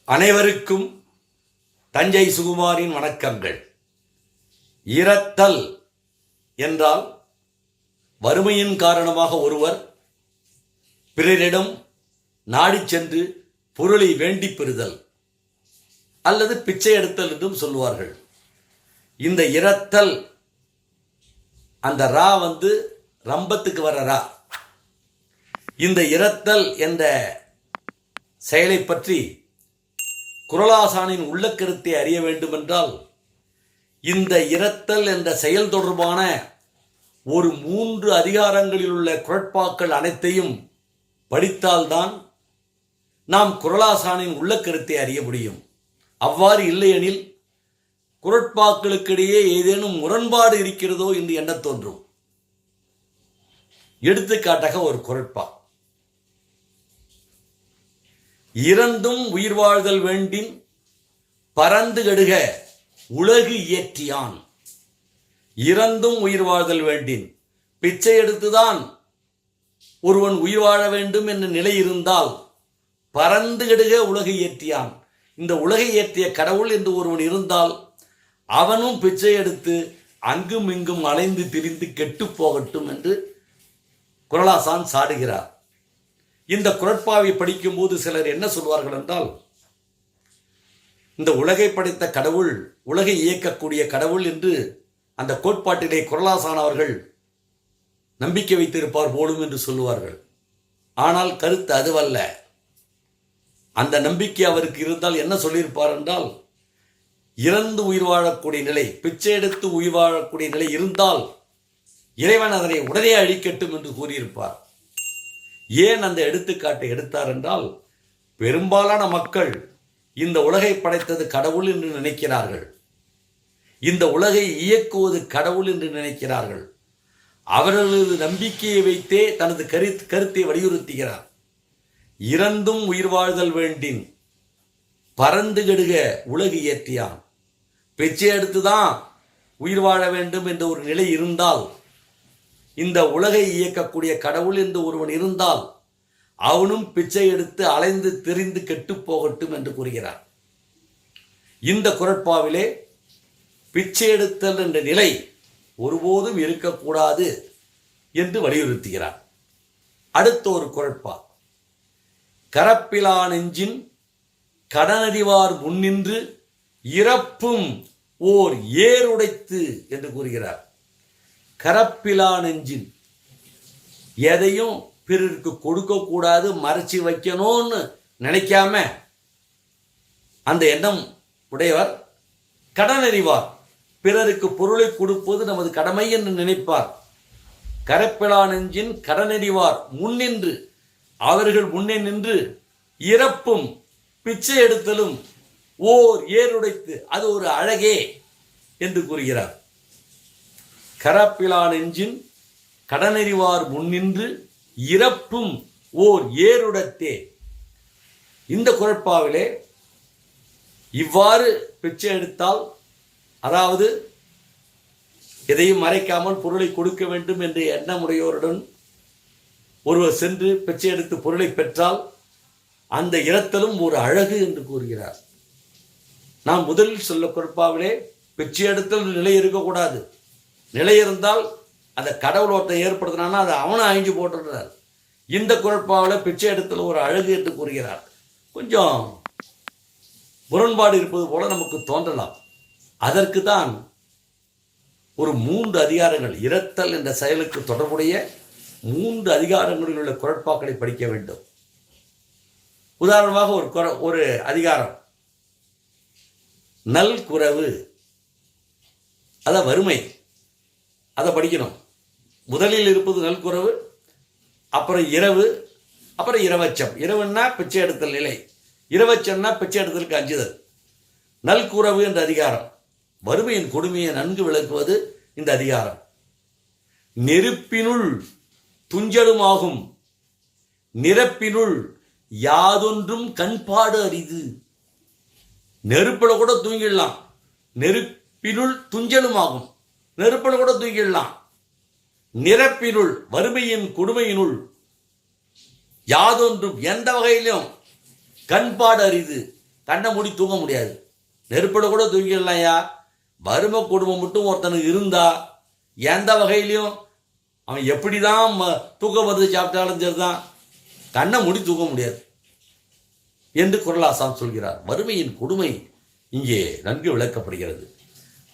அனைவருக்கும் தஞ்சை சுகுமாரின் வணக்கங்கள். இரத்தல் என்றால் வறுமையின் காரணமாக ஒருவர் பிறரிடம் நாடிச் சென்று பொருளை வேண்டி பெறுதல் அல்லது பிச்சை எடுத்தல் என்றும் சொல்லுவார்கள். இந்த இரத்தல், அந்த ரா ரம்பத்துக்கு வர ரா. இந்த இரத்தல் என்ற செயலை பற்றி குறளாசானின் உள்ள கருத்தை அறிய வேண்டுமென்றால் இந்த இரத்தல் என்ற செயல் தொடர்பான ஒரு 3 அதிகாரங்களில் உள்ள குறட்பாக்கள் அனைத்தையும் படித்தால்தான் நாம் குறளாசானின் உள்ள கருத்தை அறிய முடியும். அவ்வாறு இல்லையெனில் குறட்பாக்களுக்கிடையே ஏதேனும் முரண்பாடு இருக்கிறதோ என்று எண்ணத் தோன்றும். எடுத்துக்காட்டாக ஒரு குறட்பா: இறந்தும் உயிர் வாழ்தல் வேண்டின் பரந்து கெடுக உலகு இயற்றியான். இறந்தும் உயிர் வாழ்தல் வேண்டின், பிச்சை எடுத்துதான் ஒருவன் உயிர் வாழ வேண்டும் என்ற நிலை இருந்தால் பரந்து கெடுக உலகு இயற்றியான். இந்த உலகை இயற்றிய கடவுள் என்று ஒருவன் இருந்தால் அவனும் பிச்சை எடுத்து அங்கும் இங்கும் அலைந்து திரிந்து கெட்டு போகட்டும் என்று குறளாசான் சாடுகிறார். இந்த குறட்பாவை படிக்கும்போது சிலர் என்ன சொல்வார்கள் என்றால், இந்த உலகை படைத்த கடவுள் உலகை இயக்கக்கூடிய கடவுள் என்று அந்த கோட்பாட்டிலே குறளாசான் அவர்கள் நம்பிக்கை வைத்திருப்பார் போலும் என்று சொல்லுவார்கள். ஆனால் கருத்து அதுவல்ல. அந்த நம்பிக்கை அவருக்கு இருந்தால் என்ன சொல்லியிருப்பார் என்றால், இறந்து உயிர் வாழக்கூடிய நிலை, பிச்சை எடுத்து உயிர் வாழக்கூடிய நிலை இருந்தால் இறைவன் அதனை உடனே அழிக்கட்டும் என்று கூறியிருப்பார். ஏன் அந்த எடுத்துக்காட்டை எடுத்தார் என்றால், பெரும்பாலான மக்கள் இந்த உலகை படைத்தது கடவுள் என்று நினைக்கிறார்கள். இந்த உலகை இயக்குவது கடவுள் என்று நினைக்கிறார்கள். அவர்களது நம்பிக்கையை வைத்தே தனது கருத்தை வலியுறுத்துகிறார். இறந்தும் உயிர் வாழ்தல் வேண்டின் பரந்து கெடுக உலகு இயற்றியான். பிச்சை எடுத்துதான் உயிர் வாழ வேண்டும் என்ற ஒரு நிலை இருந்தால், இந்த உலகை இயக்கக்கூடிய கடவுள் என்று ஒருவன் இருந்தால் அவனும் பிச்சை எடுத்து அலைந்து திரிந்து கெட்டு போகட்டும் என்று கூறுகிறார். இந்த குறட்பாவிலே பிச்சை எடுத்தல் என்ற நிலை ஒருபோதும் இருக்கக்கூடாது என்று வலியுறுத்துகிறார். அடுத்த ஒரு குறட்பா: கரப்பிலா நெஞ்சின் கடனறிவார் முன்னின்று இறப்பும் ஓர் ஏருடைத்து என்று கூறுகிறார். கரப்பிலா நெஞ்சின், எதையும் பிறருக்கு கொடுக்கக்கூடாது, மறைச்சி வைக்கணும்னு நினைக்காம அந்த எண்ணம் உடையவர். கடனறிவார், பிறருக்கு பொருளை கொடுப்பது நமது கடமை என்று நினைப்பார். கரப்பிலா நெஞ்சின் கடனறிவார் முன்னின்று, அவர்கள் முன்னே நின்று இறப்பும் பிச்சை எடுத்தலும் ஓர் ஏருடைத்து, அது ஒரு அழகே என்று கூறுகிறார். கரப்பிலா நெஞ்சின் கடனறிவார் முன்னின்று இறப்பும் ஓர் ஏருடத்தே. இந்த குறட்பாவிலே இவ்வாறு பிச்சை எடுத்தால், அதாவது எதையும் மறைக்காமல் பொருளை கொடுக்க வேண்டும் என்ற எண்ணமுடையோருடன் ஒருவர் சென்று பிச்சை எடுத்து பொருளை பெற்றால் அந்த இரத்தலும் ஒரு அழகு என்று கூறுகிறார். நாம் முதலில் சொல்ல குறட்பாவிலே பிச்சை எடுத்தல் நிலை இருக்கக்கூடாது. நிலை இருந்தால் அந்த கடவுள் ஒருத்தன் ஏற்படுத்தினான்னா அதை அவனை அழிஞ்சு போட்டுறார். இந்த குறட்பாவில் பிச்சை எடுத்தல் ஒரு அழகு என்று கூறுகிறார். கொஞ்சம் முரண்பாடு இருப்பது போல நமக்கு தோன்றலாம். அதற்கு தான் ஒரு 3 அதிகாரங்கள், இரத்தல் என்ற செயலுக்கு தொடர்புடைய 3 அதிகாரங்களில் உள்ள குறட்பாக்களை படிக்க வேண்டும். உதாரணமாக ஒரு அதிகாரம் நல்குரவு, அத வறுமை, அதை படிக்கணும். முதலில் இருப்பது நல்குரவு, அப்புறம் இரவு, அப்புறம் இரவச்சம். இரவுன்னா பிச்சை எடுத்தல் நிலை, இரவச்சம்னா பிச்சை எடுத்தலுக்கு அஞ்சுதல். நல்குரவு என்ற அதிகாரம் வறுமையின் கொடுமையை நன்கு விளக்குவது இந்த அதிகாரம். நெருப்பினுள் துஞ்சலுமாகும் நிரப்பினுள் யாதொன்றும் கண்பாடு அரிது. நெருப்பில கூட தூங்கிடலாம், நெருப்பினுள் துஞ்சலுமாகும், நெருப்பில கூட தூங்கிடலாம். நிரப்பினுள், வறுமையின் கொடுமையினுள், யாதொன்றும் எந்த வகையிலும் கண்பாடு அரிது, கண்ணை மூடி தூங்க முடியாது. நெருப்பில் கூட தூக்கிடலாம்யா. வறுமை குடும்பம் மட்டும் ஒருத்தனுக்கு இருந்தா எந்த வகையிலையும் அவன் எப்படி தான் தூக்க மருந்து சாப்பிட்டாலும் சரிதான், கண்ணை மூடி தூங்க முடியாது என்று குறளாசான் சொல்கிறார். வறுமையின் கொடுமை இங்கே நன்கு விளக்கப்படுகிறது.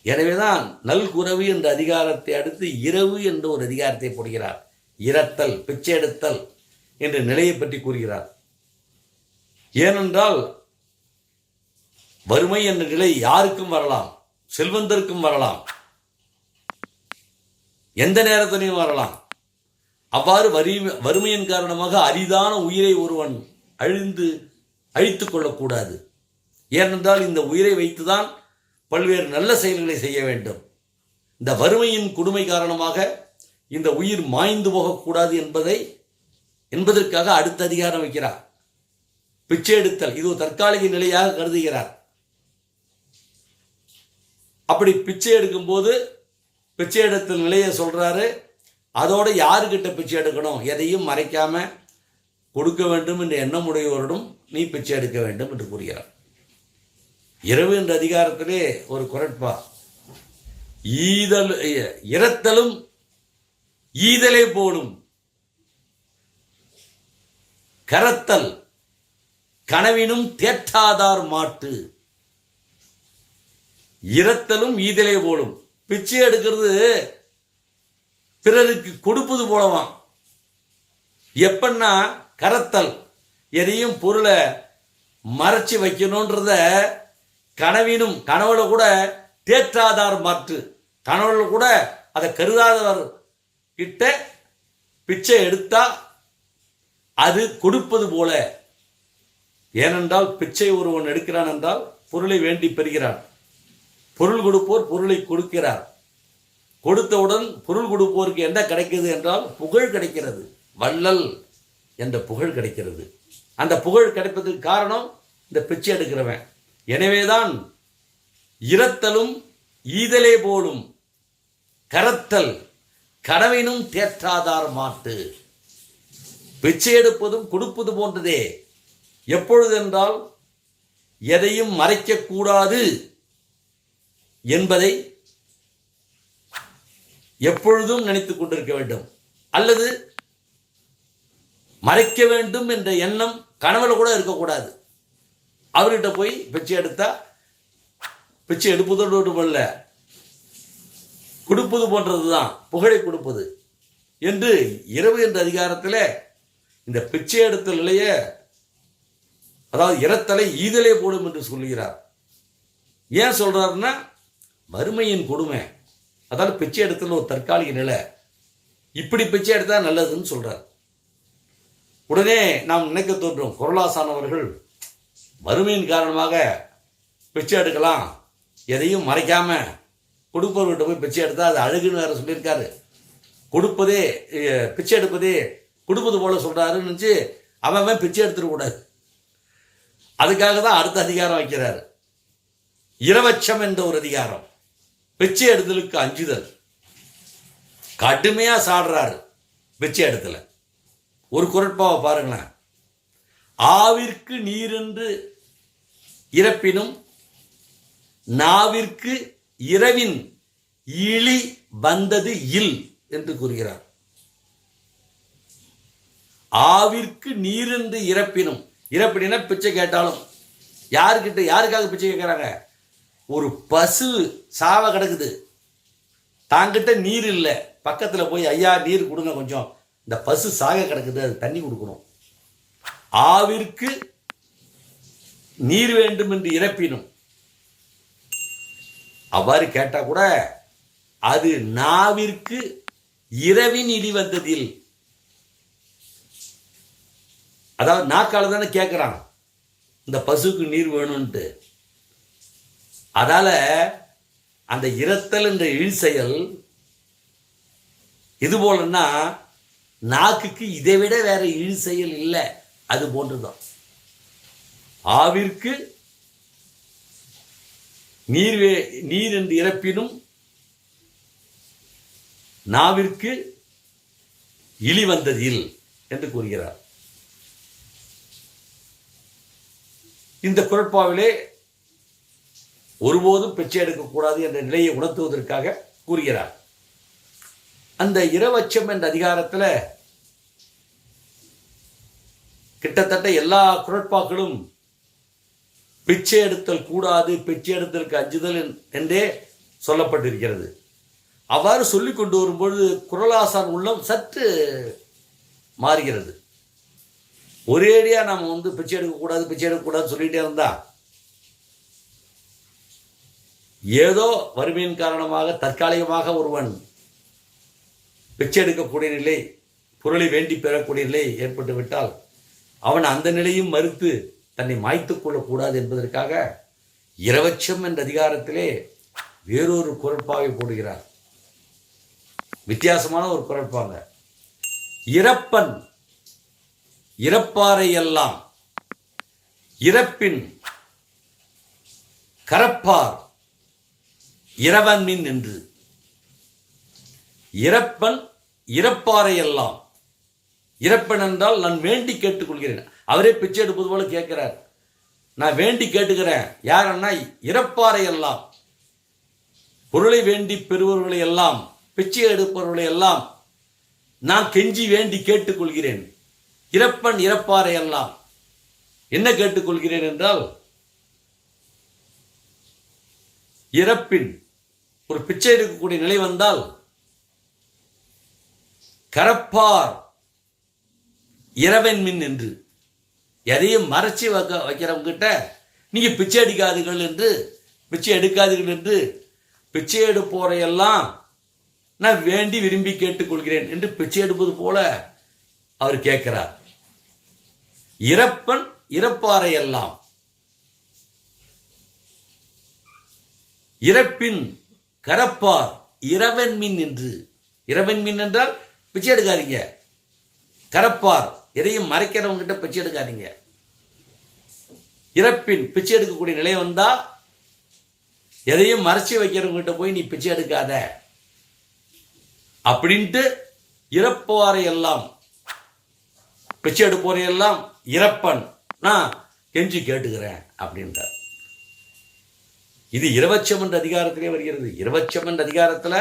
எனவேதான் நல்குரவு என்ற அதிகாரத்தை அடுத்து இரவு என்ற ஒரு அதிகாரத்தை போடுகிறார். இரத்தல், பிச்சை எடுத்தல் என்ற நிலையை பற்றி கூறுகிறார். ஏனென்றால் வறுமை என்ற நிலை யாருக்கும் வரலாம், செல்வந்தருக்கும் வரலாம், எந்த நேரத்திலையும் வரலாம். அவ்வாறு வறுமையின் காரணமாக அரிதான உயிரை ஒருவன் அழித்துக் கொள்ளக்கூடாது. ஏனென்றால் இந்த உயிரை வைத்துதான் பல்வேறு நல்ல செயல்களை செய்ய வேண்டும். இந்த வறுமையின் கொடுமை காரணமாக இந்த உயிர் மாய்ந்து போகக்கூடாது என்பதற்காக அடுத்த அதிகாரம் வைக்கிறார். பிச்சை எடுத்தல் இது ஒரு தற்காலிக நிலையாக கருதுகிறார். அப்படி பிச்சை எடுக்கும்போது பிச்சை எடுத்தல் நிலையை சொல்றாரு. அதோட யாருக்கிட்ட பிச்சை எடுக்கணும், எதையும் மறைக்காம கொடுக்க வேண்டும் என்ற எண்ணம் உடையவரிடம் நீ பிச்சை எடுக்க வேண்டும் என்று கூறுகிறார். இரவு என்ற அதிகாரத்திலே ஒரு குறட்பா, இரத்தலும் ஈதலே போடும், கரத்தல் கனவினும் தேற்றாதார் மாட்டு. இரத்தலும் ஈதலே போடும். பிச்சை எடுக்கிறது பிறருக்கு கொடுப்பது போலவாம். எப்பன்னா கரத்தல், எதையும் பொருளை மறைச்சி வைக்கணும்ன்றத கனவினும், கனவுல கூட தேற்றாதார் மாற்று, கனவுல கூட அதை கருதாதவர் கிட்ட பிச்சை எடுத்தா அது கொடுப்பது போல. ஏனென்றால் பிச்சை ஒருவன் எடுக்கிறான் என்றால் பொருளை வேண்டி பெறுகிறான். பொருள் கொடுப்போர் பொருளை கொடுக்கிறார். கொடுத்தவுடன் பொருள் கொடுப்போருக்கு என்ன கிடைக்கிறது என்றால் புகழ் கிடைக்கிறது. வள்ளல் என்ற புகழ் கிடைக்கிறது. அந்த புகழ் கிடைப்பதற்கு காரணம் இந்த பிச்சை எடுக்கிறவன். எனவேதான் இரத்தலும் ஈதலே போலும், கரத்தல் கனவினும் தேற்றாதார் மாட்டு. பிச்சை எடுப்பதும் கொடுப்பது போன்றதே. எப்பொழுது என்றால் எதையும் மறைக்கக்கூடாது என்பதை எப்பொழுதும் நினைத்துக் கொண்டிருக்க வேண்டும். அல்லது மறைக்க வேண்டும் என்ற எண்ணம் கனவுல கூட இருக்கக்கூடாது. அவர்கிட்ட போய் பிச்சை எடுத்தா பிச்சை எடுப்பதோடு மட்டுமல்ல, கொடுப்பது போன்றதுதான், புகழை கொடுப்பது என்று இரவு என்ற அதிகாரத்தில் இந்த பிச்சை எடுத்த நிலைய, அதாவது இரத்தலை ஈதலே போடும் என்று சொல்கிறார். ஏன் சொல்றாருன்னா வறுமையின் கொடுமை. அதாவது பிச்சை எடுத்தல் ஒரு தற்காலிக நிலை. இப்படி பிச்சை எடுத்தா நல்லதுன்னு சொல்றார். உடனே நாம் நினைக்க தோன்றும், குறளாசான் அவர்கள் வறுமையின் காரணமாக பிச்சை எடுக்கலாம், எதையும் மறைக்காம கொடுப்பவர்கிட்ட போய் பிச்சை எடுத்தா அது அழகுன்னு வேற சொல்லியிருக்காரு. கொடுப்பதே பிச்சை எடுப்பதே கொடுப்பது போல சொல்றாருன்னு நினச்சி அவன் பிச்சை எடுத்துடக்கூடாது. அதுக்காக தான் அடுத்த அதிகாரம் வைக்கிறாரு. இரவச்சம் என்ற ஒரு அதிகாரம். பிச்சை எடுத்தலுக்கு அஞ்சுதல். கடுமையா சாடுறாரு பிச்சை எடுத்தல. ஒரு குறட்பாவை பாருங்களேன். ஆவிற்கு நீரென்று இறப்பினும் நாவிற்கு இரவின் இழி வந்தது இல் என்று கூறுகிறார். ஆவிற்கு நீரென்று இறப்பினும், இறப்பினா பிச்சை கேட்டாலும், யாருக்காக பிச்சை கேட்கிறாங்க? ஒரு பசு சாவ கிடக்குது, தாங்கிட்ட நீர் இல்லை, பக்கத்தில் போய் ஐயா நீர் கொடுங்க கொஞ்சம், இந்த பசு சாக கிடக்குது, அது தண்ணி கொடுக்கணும். ஆவிற்கு நீர் வேண்டும் என்று இறப்பினும், அவ்வாறு கேட்டா கூட அது நாவிற்கு இரவின் இடி வந்ததில், அதாவது நாக்கால தானே கேட்கிறான் இந்த பசுக்கு நீர் வேணும்ட்டு. அதால அந்த இரத்தல் என்ற இழி செயல் இது போலன்னா நாக்குக்கு இதை விட வேற இழி செயல் இல்லை. அது போன்றுதான் ஆவிற்கு நீர் என்று இறப்பினும் நாவிற்கு இழி வந்ததில் என்று கூறுகிறார். இந்த குறட்பாவிலே ஒருபோதும் பிச்சை எடுக்கக்கூடாது என்ற நிலையை உணர்த்துவதற்காக கூறுகிறார். அந்த இரவச்சம் என்ற அதிகாரத்தில் கிட்டத்தட்ட எல்லா குறட்பாக்களும் பிச்சை எடுத்தல் கூடாது, பிச்சை எடுத்தலுக்கு அஞ்சுதல் என்றே சொல்லப்பட்டிருக்கிறது. அவ்வாறு சொல்லிக் கொண்டு வரும்பொழுது குறளாசான் உள்ளம் சற்று மாறுகிறது. ஒரேடியாக நாம் பிச்சை எடுக்கக்கூடாது பிச்சை எடுக்கக்கூடாதுன்னு சொல்லிகிட்டே இருந்தா ஏதோ வறுமையின் காரணமாக தற்காலிகமாக ஒருவன் பிச்சை எடுக்கக்கூடிய நிலை, பொருளை வேண்டி பெறக்கூடிய நிலை ஏற்பட்டு விட்டால் அவன் அந்த நிலையும் மறுத்து தன்னை மாய்த்துக் கொள்ளக்கூடாது என்பதற்காக இரவச்சம் என்ற அதிகாரத்திலே வேறொரு குறட்பாவை போடுகிறார். வித்தியாசமான ஒரு குறட்பாங்க. இறப்பன் இறப்பாரை எல்லாம் இறப்பின் கரப்பார் இரவன் மின் என்று. இறப்பன் இறப்பாரை எல்லாம், இறப்பன் என்றால் நான் வேண்டி கேட்டுக்கொள்கிறேன். அவரே பிச்சை எடுப்பது போல கேட்கிறார். நான் வேண்டி கேட்டுக்கிறேன். யாரன்னா இறப்பாரை எல்லாம், பொருளை வேண்டி பெறுபவர்களை எல்லாம், பிச்சை எடுப்பவர்களை எல்லாம் நான் கெஞ்சி வேண்டி கேட்டுக்கொள்கிறேன். இறப்பன் இறப்பாரை எல்லாம் என்ன கேட்டுக்கொள்கிறேன் என்றால், இறப்பின் ஒரு பிச்சை எடுக்கக்கூடிய நிலை வந்தால் கரப்பார் இரவன் மின் என்று, எதையும் மறைச்சி வைக்கிறவங்க கிட்ட நீங்க பிச்சை எடுக்காதீர்கள் என்று, பிச்சை எடுக்காதீர்கள் என்று பிச்சை எடுப்போரையெல்லாம் நான் வேண்டி விரும்பி கேட்டுக்கொள்கிறேன் என்று பிச்சை எடுப்பது போல அவர் கேட்கிறார். இறப்பன் இறப்பாரை எல்லாம், இறப்பின் கரப்பார் இரவன் மின் என்று. இரவன் மின் என்றால் பிச்சை எடுக்காதீங்க, கரப்பார் எதையும் மறைக்கிறவங்க கிட்ட பிச்சை எடுக்காதீங்க. இறப்பின் பிச்சை எடுக்கக்கூடிய நிலை வந்தா எதையும் மறைச்சி வைக்கிறவங்க கிட்ட போய் நீ பிச்சை எடுக்காத அப்படின்ட்டு இறப்பாரை எல்லாம், பிச்சை எடுப்போரை எல்லாம் இறப்பன் நான் கெஞ்சி கேட்டுக்கிறேன் அப்படின்றார். இது இரவச்சம் என்ற அதிகாரத்திலே வருகிறது. இரவச்சம் என்ற அதிகாரத்தில்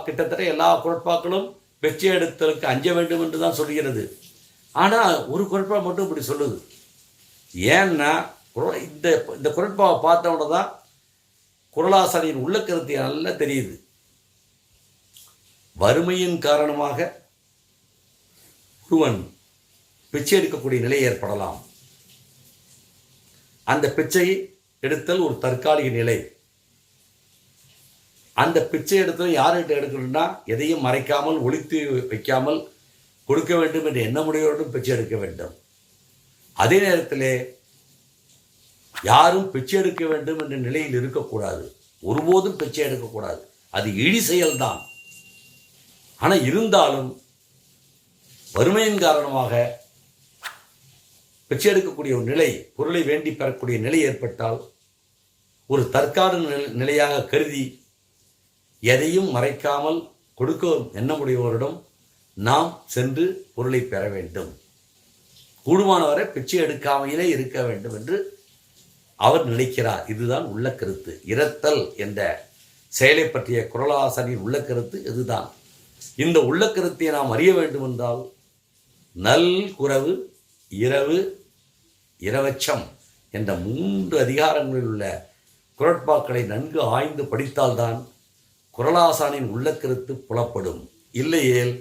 கிட்டத்தட்ட எல்லா குறட்பாக்களும் பிச்சை எடுத்தலுக்கு அஞ்ச வேண்டும் என்று தான் சொல்கிறது. ஆனால் ஒரு குறட்பா மட்டும் இப்படி சொல்லுது. ஏன்னா இந்த குறட்பாவை பார்த்தவன தான் குறளாசானியின் உள்ள கருத்து நல்லா தெரியுது. வறுமையின் காரணமாக ஒருவன் பிச்சை எடுக்கக்கூடிய நிலை ஏற்படலாம். அந்த பிச்சை எடுத்தல் ஒரு தற்காலிக நிலை. அந்த பிச்சை எடுத்தல் யார்கிட்ட எடுக்கணும்னா எதையும் மறைக்காமல் ஒளித்து வைக்காமல் கொடுக்க வேண்டும் என்ற எண்ணமுடையோடும் பிச்சை எடுக்க வேண்டும். அதே நேரத்தில் யாரும் பிச்சை எடுக்க வேண்டும் என்ற நிலையில் இருக்கக்கூடாது. ஒருபோதும் பிச்சை எடுக்கக்கூடாது. அது இழி செயல்தான். ஆனால் இருந்தாலும் வறுமையின் காரணமாக பிச்சை எடுக்கக்கூடிய ஒரு நிலை, பொருளை வேண்டி பெறக்கூடிய நிலை ஏற்பட்டால் ஒரு தற்காலிக நிலையாக கருதி எதையும் மறைக்காமல் கொடுக்க எண்ணமுடையவரிடம் நாம் சென்று பொருளை பெற வேண்டும். கூடுமானவரை பிச்சை எடுக்காமையிலே இருக்க வேண்டும் என்று அவர் நினைக்கிறார். இதுதான் உள்ள கருத்து. இரத்தல் என்ற செயலை பற்றிய குறளாசானியின் உள்ள கருத்து இதுதான். இந்த உள்ள கருத்தை நாம் அறிய வேண்டும் என்றால் நல் குரவு இரவு இரவச்சம் என்ற 3 அதிகாரங்களில் உள்ள குறட்பாக்களை நன்கு ஆய்ந்து படித்தால்தான் குறளாசானின் உள்ள கருத்து புலப்படும். இல்லையேல்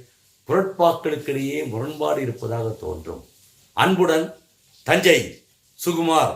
குறட்பாக்களுக்கிடையே முரண்பாடு இருப்பதாக தோன்றும். அன்புடன் தஞ்சை சுகுமார்.